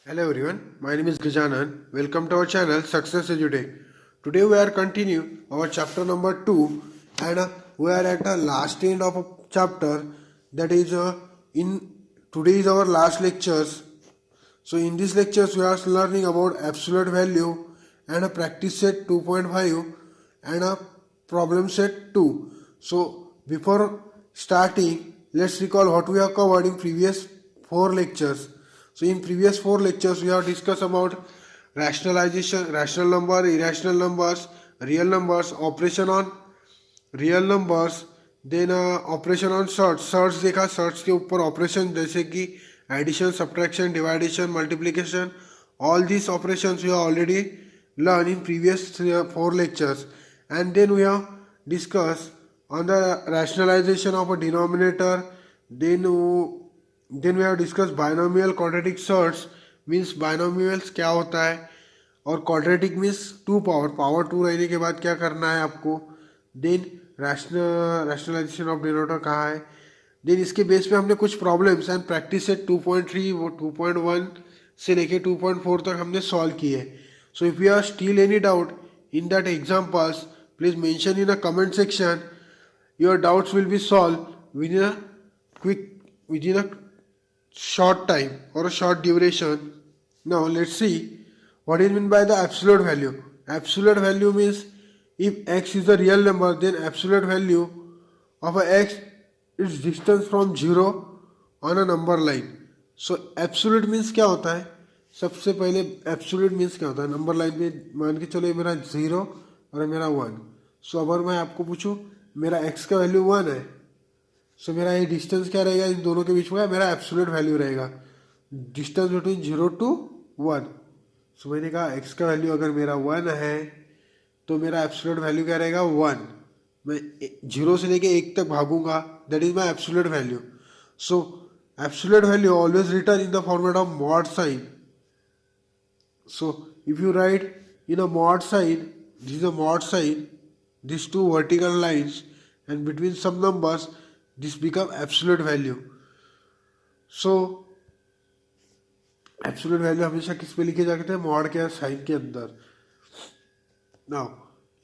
Hello everyone, my name is Gajanan. Welcome to our channel Success Edutech. Today we are continue our chapter number 2 and we are at the last end of a chapter that is in today is our last lectures. So in these lectures we are learning about absolute value and a practice set 2.5 and a problem set 2. So before starting, let's recall what we have covered in previous 4 lectures. So in previous 4 lectures we have discussed about rationalization, rational number, irrational numbers, real numbers, operation on real numbers then operation on sets sets देखा sets के ऊपर operation जैसे कि addition subtraction division multiplication all this operation we already learn in previous 4 lectures and then we have discussed on the rationalization of a denominator then we have discussed binomial quadratic sorts means binomials क्या होता है और quadratic means 2 power 2 रहने के बाद क्या करना है आपको देन रैशनलाइजेशन ऑफ डिनोमिनेटर कहाँ है देन इसके बेस पे हमने कुछ प्रॉब्लम्स एंड प्रैक्टिस सेट 2.3 वो 2.1 से लेके 2.4 तक हमने सॉल्व किए so if you are still any doubt in that examples please mention in a comment section your doubts will be solve with in a short time or a short duration. Now let's see what is meant by the absolute value. Absolute value means if x is a real number then absolute value of a x is distance from 0 on a number line. So absolute means क्या होता है सबसे पहले absolute means क्या होता है number line पे मान के चलो ये मेरा 0 और मेरा 1. सो अगर मैं आपको पूछूं मेरा x का वैल्यू 1 है सो मेरा ये डिस्टेंस क्या रहेगा इन दोनों के बीच में मेरा एब्सोल्यूट वैल्यू रहेगा डिस्टेंस बिटवीन 0 to 1. सो मैंने कहा x का वैल्यू अगर मेरा 1 है तो मेरा एब्सोल्यूट वैल्यू क्या रहेगा 1. मैं 0 से लेके 1 तक भागूंगा that is my absolute value. So absolute value always return in the format of mod sign. So if you write in a mod sign this is a mod sign these two vertical lines and between some numbers this become absolute value. So absolute value हमेशा किस पे लिखे जाते हैं mod के sign के अंदर. Now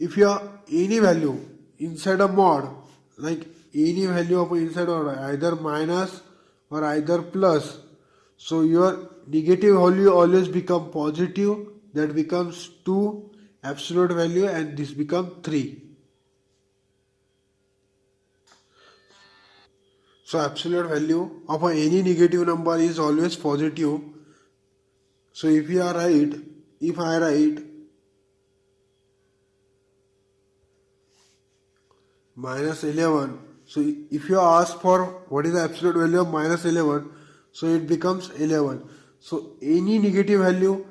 if you are any value inside a mod like any value of inside or either minus or either plus so your negative value always become positive that becomes 2 absolute value and this become 3. So absolute value of any negative number is always positive. So if I write minus 11, so if you ask for what is the absolute value of minus 11, so it becomes 11. So any negative value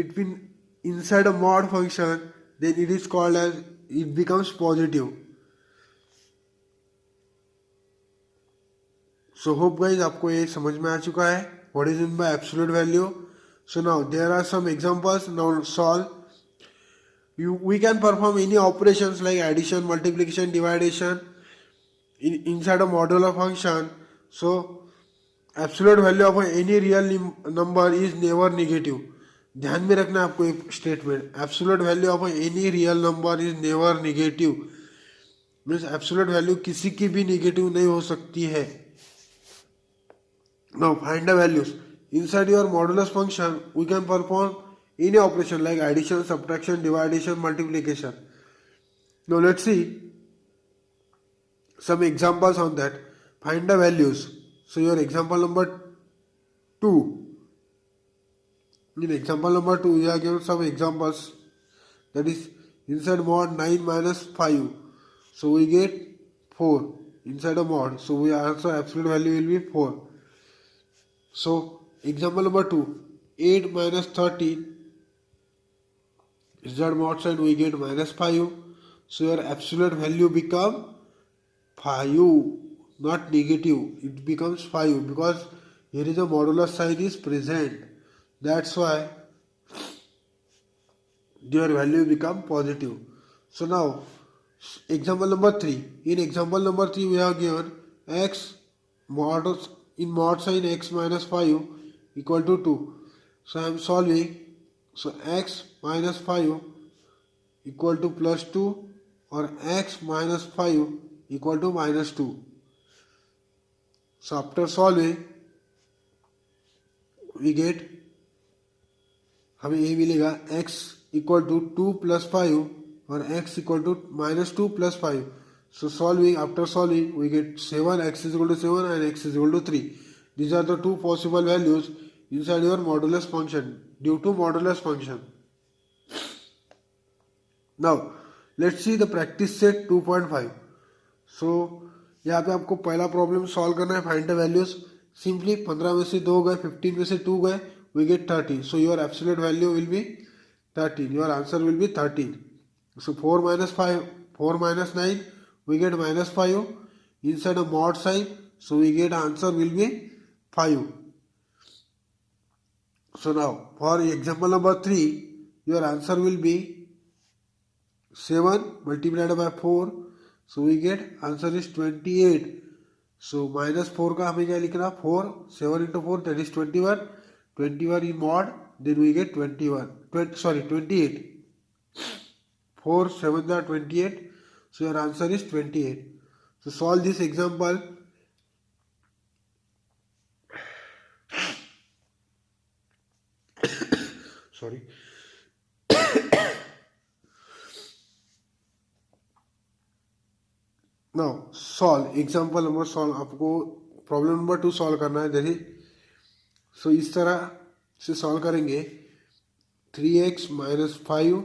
between inside a mod function, then it is called as it becomes positive. So hope guys आपको ये समझ में आ चुका है what is meant by absolute value. So now there are some examples. Now solve. We can perform any operations like addition, multiplication, division inside a modular function. So absolute value of any real number is never negative. ध्यान में रखना है आपको एक statement absolute value of any real number is never negative means absolute value किसी की भी negative नहीं हो सकती है. Now find the values. Inside your modulus function, we can perform any operation like addition, subtraction, division, multiplication. Now let's see some examples on that. Find the values. So your example number 2. In example number 2, we are given some examples. That is inside mod 9 minus 5. So we get 4 inside a mod. So we answer absolute value will be 4. So example number 2, 8 minus 13 is that mod side we get minus 5. So your absolute value become 5, not negative. It becomes 5 because here is a modulus sign is present. That's why your value become positive. So now example number 3. In example number 3 we have given x modulus in mod sign x minus 5 equal to 2. So I am solving. So x minus 5 equal to plus 2 or x minus 5 equal to minus 2. So after solving we get, हमें ये मिलेगा x equal to 2 plus 5 और x equal to minus 2 plus 5. So solving, after solving we get 7, x is equal to 7 and x is equal to 3. These are the two possible values inside your modulus function due to modulus function. Now let's see the practice set 2.5. So यहाँ पे आपको पहला problem solve करना है, find the values. Simply 15 में से 2 गए, 15 में से 2 गए, we get 30. So your absolute value will be 13. Your answer will be 13. So 4 minus 5, 4 minus 9, we get minus 5. Inside a mod sign, so we get answer will be 5. So now for example number 3, your answer will be 7 multiplied by 4. So we get answer is 28. So minus 4 का हमें क्या लिखना, 4, 7 into 4 that is 21. 21 in mod, then we get 28. 4, 7 are 28. So your answer is 28. So solve this example. Sorry. Now solve example number, solve आपको problem number 2 solve करना है. देखिए, सो इस तरह से सॉल्व करेंगे. 3x minus 5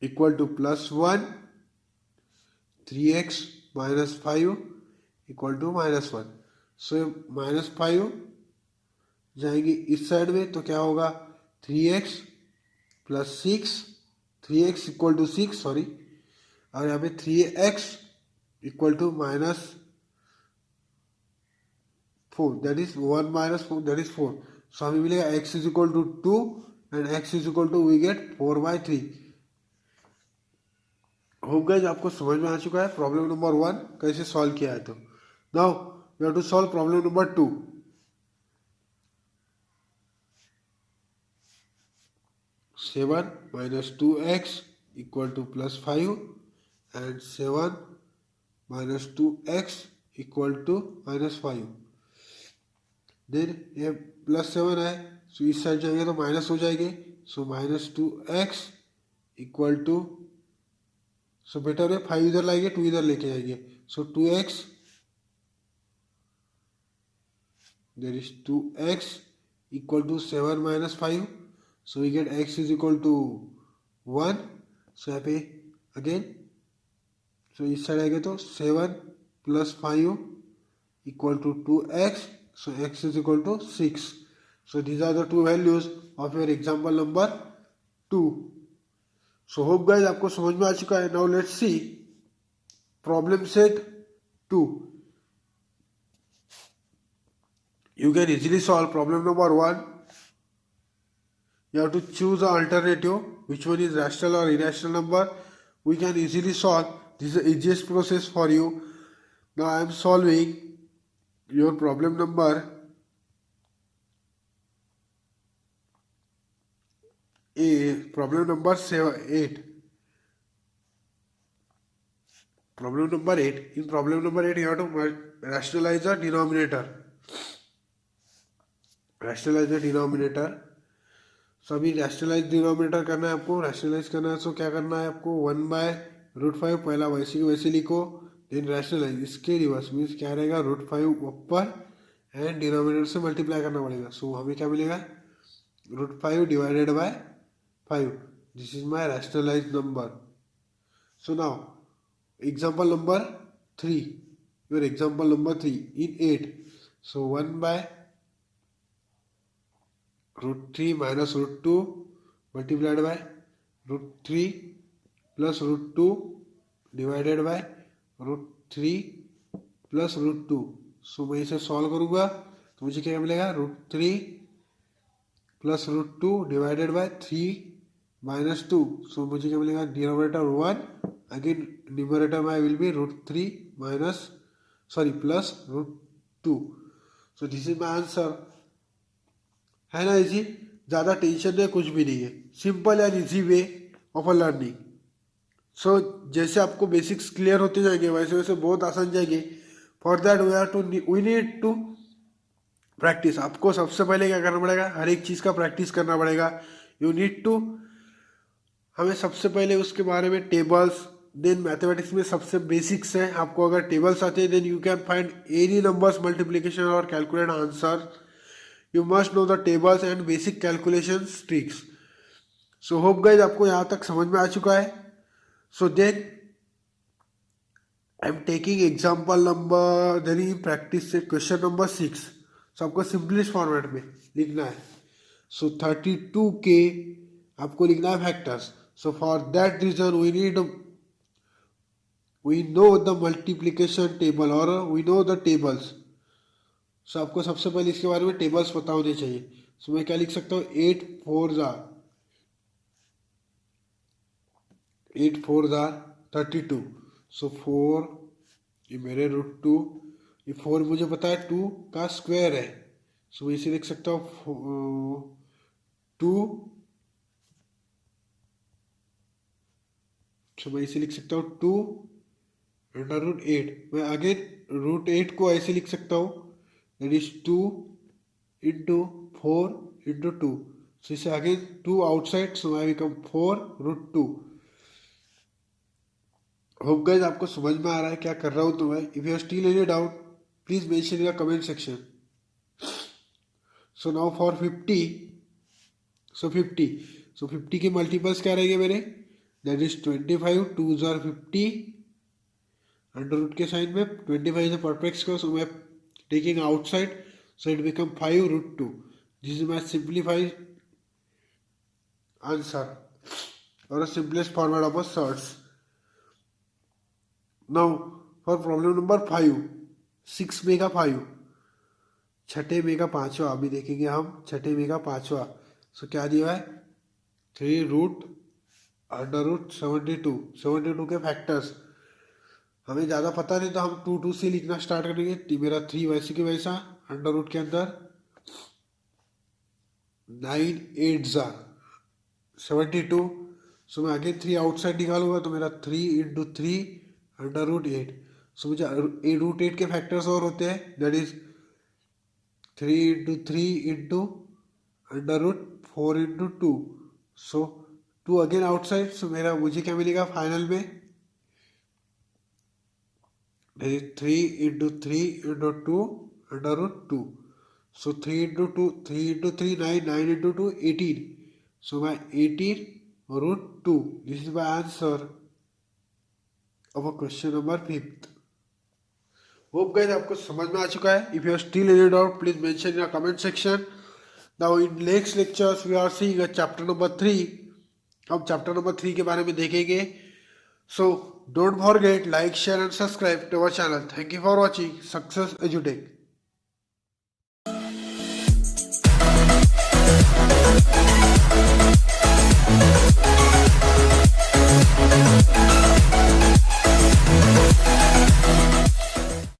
equal to plus 1. 3x minus 5 equal to minus 1. So minus 5 जाएंगे इस साइड में, तो क्या होगा 3x plus 6. 3x equal to 6, sorry, और यहाँ पे 3x equal to minus 4, that is 1 minus 4, that is 4. So हमें मिलेगा x is equal to 2 and x is equal to we get 4/3. Hope guys आपको समझ में आ चुका है प्रॉब्लम नंबर 1 कैसे सॉल्व किया है. तो now we have to solve problem number 2. 7 minus 2x equal to plus 5 and 7 minus 2x equal to minus 5. Then ये प्लस 7 है, सो इस साइड जाएंगे तो माइनस हो जाएंगे. So minus 2x equal to, so better है 5 इधर लाएंगे, 2 इधर लेके जाएंगे. So 2x, there is 2x equal to 7 minus 5. So we get x is equal to 1. So यहाँ पे again, so इस साइड आएगा तो 7 plus 5 equal to 2x. So x is equal to 6. So these are the two values of your example number 2. So hope guys आपको समझ में आ चुका है. Now let's see problem set 2. You can easily solve problem number 1. You have to choose an alternative, which one is rational or irrational number. We can easily solve. This is the easiest process for you. Now I am solving your problem number 8. Problem number 8. Problem number 8. In problem number 8, you have to rationalize the denominator. Rationalize the denominator. सो अभी rationalise denominator करना है आपको. Rationalise करना है, सो क्या करना है आपको, 1/√5 पहला वैसे की वैसे लिखो, देन रैशनलाइज. इसके रिवर्स मीन्स क्या रहेगा, √5 ऊपर एंड डिनोमिनेटर से मल्टीप्लाई करना पड़ेगा. सो हमें क्या मिलेगा, √5 divided by 5. This is my rationalize number. So now example number 3, your example number 3 in 8. सो 1/√3 minus √2 multiplied by √3 plus √2 divided by √3 plus √2. सो मैं इसे सॉल्व करूँगा तो मुझे क्या मिलेगा, √3 plus √2 divided by 3 minus 2. सो मुझे क्या मिलेगा, डिनोमिनेटर 1, अगेन न्यूमरेटर में will be √3 plus √2. So this is my answer. है ना इजी, ज़्यादा टेंशन नहीं, कुछ भी नहीं है, simple and easy way of a learning. So जैसे आपको बेसिक्स क्लियर होते जाएंगे वैसे वैसे बहुत आसान जाएंगे। For that we need to practice. आपको सबसे पहले क्या करना पड़ेगा, हर एक चीज़ का प्रैक्टिस करना पड़ेगा। यू नीड टू, हमें सबसे पहले उसके बारे में टेबल्स, देन मैथमेटिक्स में सबसे बेसिक्स है, आपको अगर टेबल्स आते हैं then you can find any numbers multiplication और calculate answer. You must know the tables and basic calculation tricks. So hope guys आपको यहाँ तक समझ में आ चुका है। So then I am taking example number, then in practice से क्वेश्चन नंबर 6। सो आपको सिंपलेस्ट फॉर्मेट में लिखना है। सो 32 के आपको लिखना है factors. So for that reason we know the multiplication table और we know the tables. So आपको सबसे पहले इसके बारे में टेबल्स पता होने चाहिए। सो मैं क्या लिख सकता हूँ, 8 4 32। सो 4, ये मेरे √2, ये 4 मुझे पता है 2 का स्क्वायर है। सो मैं इसे लिख सकता हूँ 2। सो मैं इसे लिख सकता हूँ 2 √8। मैं आगे √8 को ऐसे लिख सकता हूँ, दैट इज 2 इंटू 4 इंटू 2। सो इसे आगे 2 outside, so I become 4 √2। Hope guys आपको समझ में आ रहा है क्या कर रहा हूँ तो मैं। If you are still any doubt please mention in the comment section. So now for 50। So 50 के मल्टीपल्स क्या रहेंगे मेरे, दैट इज 25, 2 जार 50, अंडर रूट के साइन में 25 से परफेक्ट को, सो मैं taking outside, so it become 5 √2। This is my simplified answer और simplest format of a surds. Now for problem number 5, 6 में का 5, छठे में का पांचवा, अभी देखेंगे हम छठे में का पांचवा। सो क्या दिया है, 3√√72 के फैक्टर्स। हमें ज़्यादा पता नहीं तो हम 2 से लिखना स्टार्ट करेंगे। मेरा 3 वैसे के वैसा, अंडर रूट के अंदर 9 8 जार 72। सो मैं आगे 3 आउटसाइड निकालूंगा तो मेरा 3 इंटू 3 अंडर √8। सो मुझे √8 के फैक्टर्स और होते हैं, that is 3 into 3 into under root 4 into 2। So 2 again outside, so मेरा मुझे क्या मिलेगा फाइनल में, that is 3 into 3 into 2 under root 2। So 3 into 3 9, 9 into 2 18। So my 18 √2। This is my answer of a question number 5। Hope guys आपको समझ में आ चुका है। If you are still any doubt please mention in the comment section. Now in next lectures we are seeing chapter number 3। अब chapter number 3 के बारे में देखेंगे। So don't forget like share and subscribe to our channel. Thank you for watching Success एजुटेक।